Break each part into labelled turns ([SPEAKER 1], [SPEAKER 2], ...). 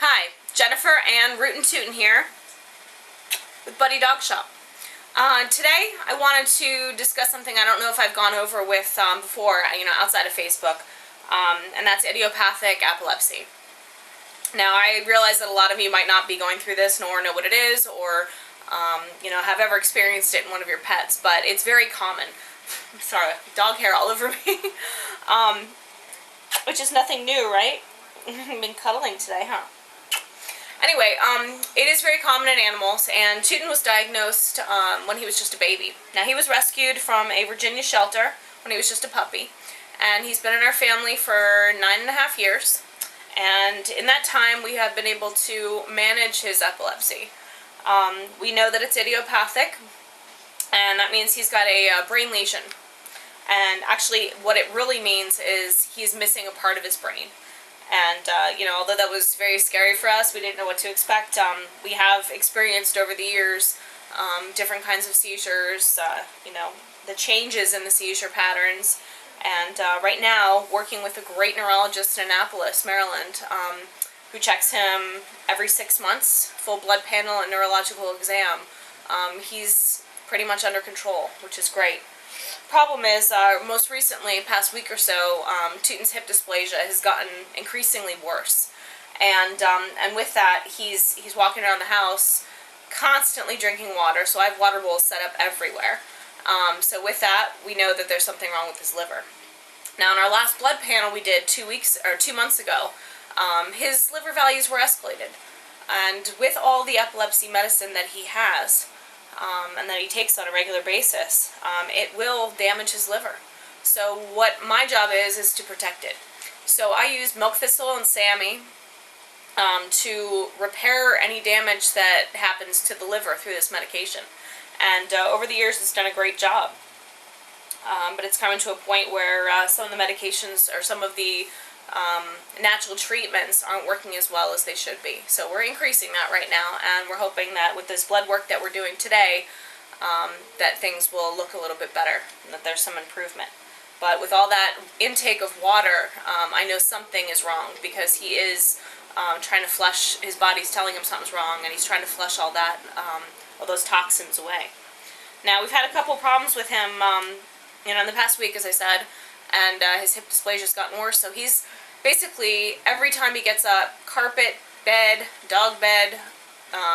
[SPEAKER 1] Hi, Jennifer and Tooten here with BuddyDogShop. Today I wanted to discuss something I don't know if I've gone over with before, outside of Facebook, and that's idiopathic epilepsy. Now I realize that a lot of you might not be going through this nor know what it is or have ever experienced it in one of your pets, but it's very common. Sorry, dog hair all over me. Which is nothing new, right? Been cuddling today, huh? Anyway, it is very common in animals, and Tooten was diagnosed when he was just a baby. Now, he was rescued from a Virginia shelter when he was just a puppy, and he's been in our family for 9.5 years, and in that time, we have been able to manage his epilepsy. We know that it's idiopathic, and that means he's got a brain lesion, and actually, what it really means is he's missing a part of his brain. And, although that was very scary for us, we didn't know what to expect. We have experienced over the years different kinds of seizures, the changes in the seizure patterns. And right now, working with a great neurologist in Annapolis, Maryland, who checks him every 6 months, full blood panel and neurological exam. He's pretty much under control, which is great. Problem is, most recently, past week or so, Tooten's hip dysplasia has gotten increasingly worse, and with that, he's walking around the house, constantly drinking water. So I have water bowls set up everywhere. So with that, we know that there's something wrong with his liver. Now, in our last blood panel we did 2 months ago, his liver values were escalated, and with all the epilepsy medicine that he has. And that he takes on a regular basis, it will damage his liver. So what my job is to protect it. So I use milk thistle and SAMe to repair any damage that happens to the liver through this medication. And over the years, it's done a great job. But it's coming to a point where some of the medications or some of the natural treatments aren't working as well as they should be. So we're increasing that right now, and we're hoping that with this blood work that we're doing today, that things will look a little bit better and that there's some improvement. But with all that intake of water, I know something is wrong, because he is trying to flush, his body's telling him something's wrong, and he's trying to flush all those toxins away. Now, we've had a couple problems with him in the past week, as I said, and his hip dysplasia's gotten worse. So he's basically, every time he gets up, carpet, bed, dog bed,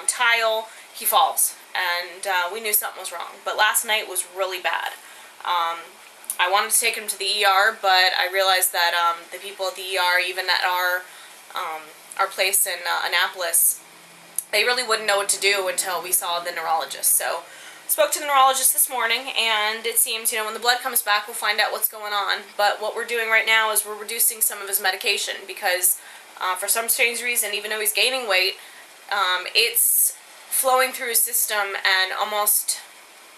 [SPEAKER 1] tile, he falls. And we knew something was wrong. But last night was really bad. I wanted to take him to the ER, but I realized that the people at the ER, even at our place in Annapolis, they really wouldn't know what to do until we saw the neurologist. So spoke to the neurologist this morning, and it seems, when the blood comes back, we'll find out what's going on. But what we're doing right now is we're reducing some of his medication, because for some strange reason, even though he's gaining weight, it's flowing through his system and almost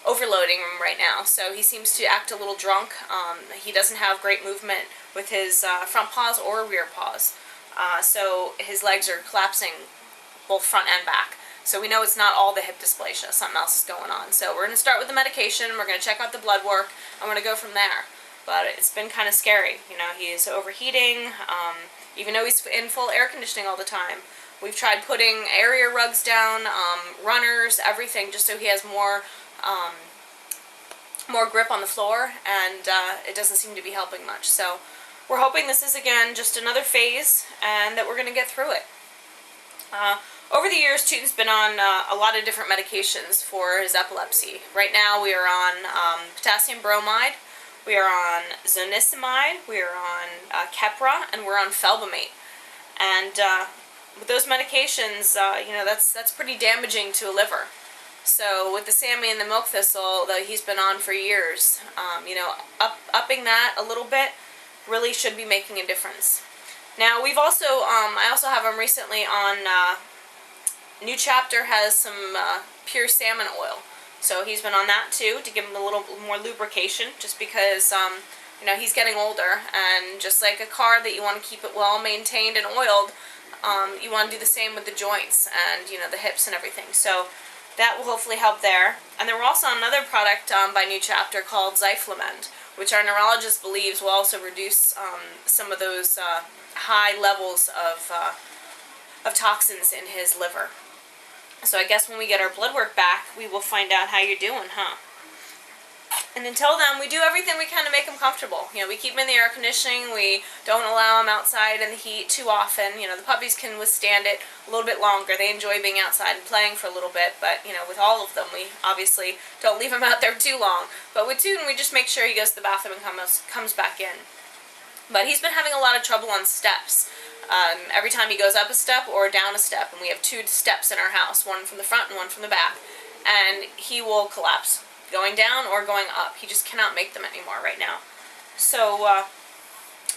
[SPEAKER 1] overloading him right now. So he seems to act a little drunk. He doesn't have great movement with his front paws or rear paws. So his legs are collapsing both front and back. So we know it's not all the hip dysplasia. Something else is going on. So we're going to start with the medication. We're going to check out the blood work. I'm going to go from there. But it's been kind of scary. He's overheating, even though he's in full air conditioning all the time. We've tried putting area rugs down, runners, everything, just so he has more grip on the floor, and it doesn't seem to be helping much. So we're hoping this is, again, just another phase, and that we're going to get through it. Over the years, Tooten's been on a lot of different medications for his epilepsy. Right now, we are on potassium bromide, we are on zonisamide, we are on Keppra, and we're on felbamate. And with those medications, that's pretty damaging to a liver. So with the SAMe and the milk thistle that he's been on for years, upping that a little bit really should be making a difference. Now, we've also, I also have him recently on, New Chapter has some pure salmon oil. So he's been on that too, to give him a little more lubrication, just because, he's getting older, and just like a car that you want to keep it well maintained and oiled, you want to do the same with the joints and, the hips and everything. So that will hopefully help there. And then we're also on another product by New Chapter called Zyflamend, which our neurologist believes will also reduce some of those high levels of of toxins in his liver. So I guess when we get our blood work back, we will find out how you're doing, huh? And until then, we do everything we can to make him comfortable. You know, we keep him in the air conditioning. We don't allow him outside in the heat too often. You know, the puppies can withstand it a little bit longer. They enjoy being outside and playing for a little bit. But, you know, with all of them, we obviously don't leave him out there too long. But with Tooten, we just make sure he goes to the bathroom and comes back in. But he's been having a lot of trouble on steps. Every time he goes up a step or down a step, and we have 2 steps in our house, one from the front and one from the back, and he will collapse, going down or going up. He just cannot make them anymore right now. So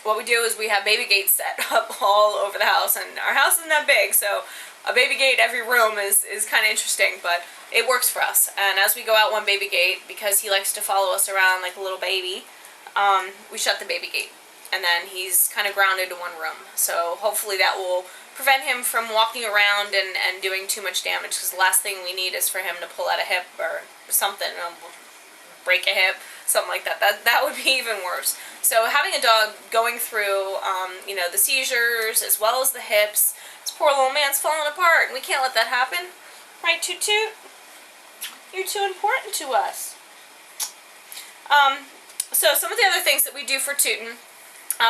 [SPEAKER 1] what we do is we have baby gates set up all over the house, and our house isn't that big, so a baby gate every room is kind of interesting, but it works for us. And as we go out one baby gate, because he likes to follow us around like a little baby, we shut the baby gate. And then he's kind of grounded to one room. So hopefully that will prevent him from walking around and doing too much damage, because the last thing we need is for him to pull out a hip or something, break a hip, something like that. That would be even worse. So having a dog going through, you know, the seizures as well as the hips, this poor little man's falling apart, and we can't let that happen. Right, Toot Toot? You're too important to us. So some of the other things that we do for Tooten,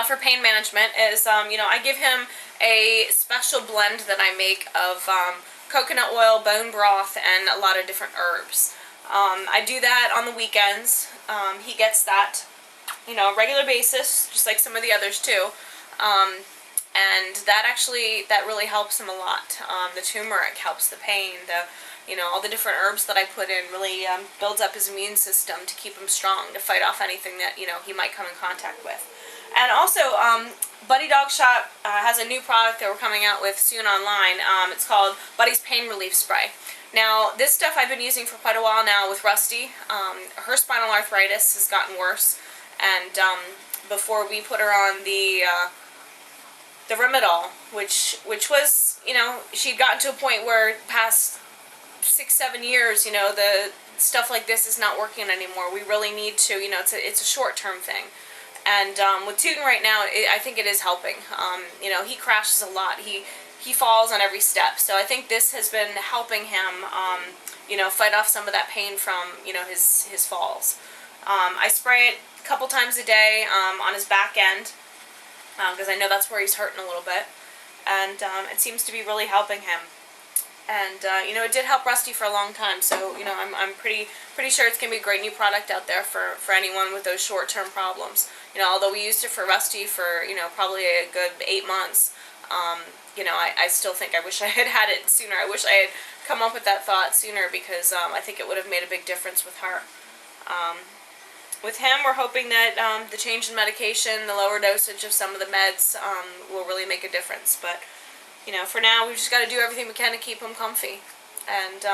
[SPEAKER 1] for pain management is, you know, I give him a special blend that I make of coconut oil, bone broth, and a lot of different herbs. I do that on the weekends. He gets that, you know, regular basis, just like some of the others too. And that really helps him a lot. The turmeric helps the pain. You know, all the different herbs that I put in really builds up his immune system to keep him strong, to fight off anything that, you know, he might come in contact with. And also, BuddyDogShop has a new product that we're coming out with soon online. It's called Buddy's Pain Relief Spray. Now, this stuff I've been using for quite a while now with Rusty. Her spinal arthritis has gotten worse, and before we put her on the Rimadol, which was, you know, she'd gotten to a point where past 6-7 years, you know, the stuff like this is not working anymore. We really need to, you know, it's a short-term thing. And with Tooten right now, I think it is helping. You know, he crashes a lot. He falls on every step. So I think this has been helping him, you know, fight off some of that pain from, you know, his falls. I spray it a couple times a day on his back end, because I know that's where he's hurting a little bit. And it seems to be really helping him. And, you know, it did help Rusty for a long time, so, you know, I'm pretty sure it's going to be a great new product out there for anyone with those short-term problems. You know, although we used it for Rusty for, you know, probably a good 8 months, you know, I still think I wish I had it sooner. I wish I had come up with that thought sooner, because I think it would have made a big difference with her. With him, we're hoping that the change in medication, the lower dosage of some of the meds will really make a difference, but you know, for now, we've just got to do everything we can to keep him comfy. And,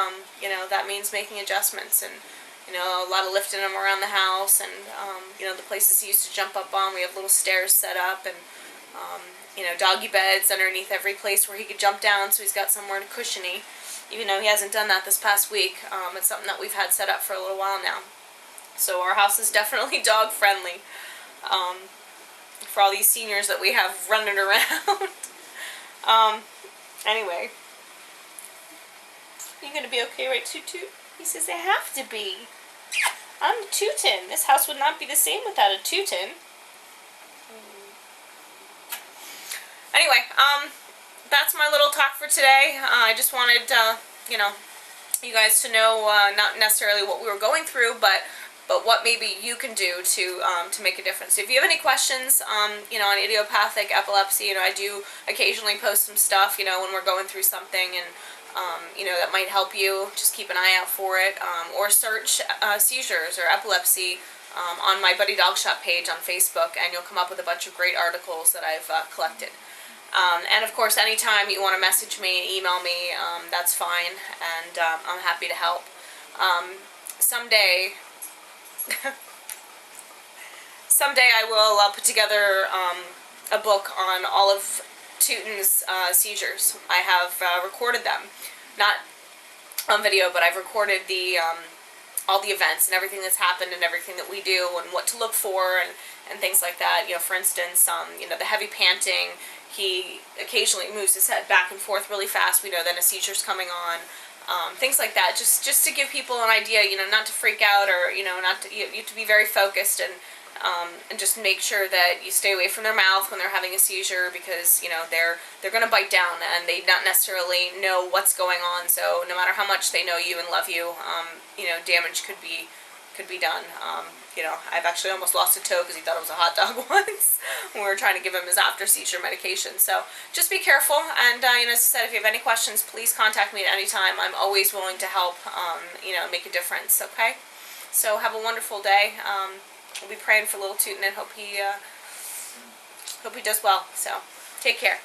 [SPEAKER 1] you know, that means making adjustments and, you know, a lot of lifting him around the house and, you know, the places he used to jump up on, we have little stairs set up and, you know, doggy beds underneath every place where he could jump down, so he's got somewhere cushiony. Even though he hasn't done that this past week, it's something that we've had set up for a little while now. So our house is definitely dog-friendly for all these seniors that we have running around. Anyway. You're gonna be okay, right, Toot Toot? He says, I have to be. I'm Tooten. This house would not be the same without a Tooten. Anyway, that's my little talk for today. I just wanted, you know, you guys to know, not necessarily what we were going through, but what maybe you can do to make a difference. If you have any questions, you know, on idiopathic epilepsy, you know, I do occasionally post some stuff, you know, when we're going through something, and you know, that might help you. Just keep an eye out for it, or search seizures or epilepsy on my BuddyDogShop page on Facebook, and you'll come up with a bunch of great articles that I've collected. And of course, anytime you want to message me, email me, that's fine, and I'm happy to help. Someday I will put together a book on all of Tooten's seizures. I have recorded them, not on video, but I've recorded the all the events and everything that's happened and everything that we do and what to look for and things like that. You know, for instance, you know, the heavy panting. he occasionally moves his head back and forth really fast, we know then a seizure's coming on. Things like that, just to give people an idea, not to freak out, or not to, you have to be very focused, and just make sure that you stay away from their mouth when they're having a seizure, because they're going to bite down, and they not necessarily know what's going on. So no matter how much they know you and love you, damage could be done. I've actually almost lost a toe because he thought it was a hot dog once when we were trying to give him his after seizure medication. So just be careful, and as I said, if you have any questions, please contact me at any time. I'm always willing to help, make a difference. Okay, so have a wonderful day. We'll be praying for little Tooten, and hope he does well. So take care.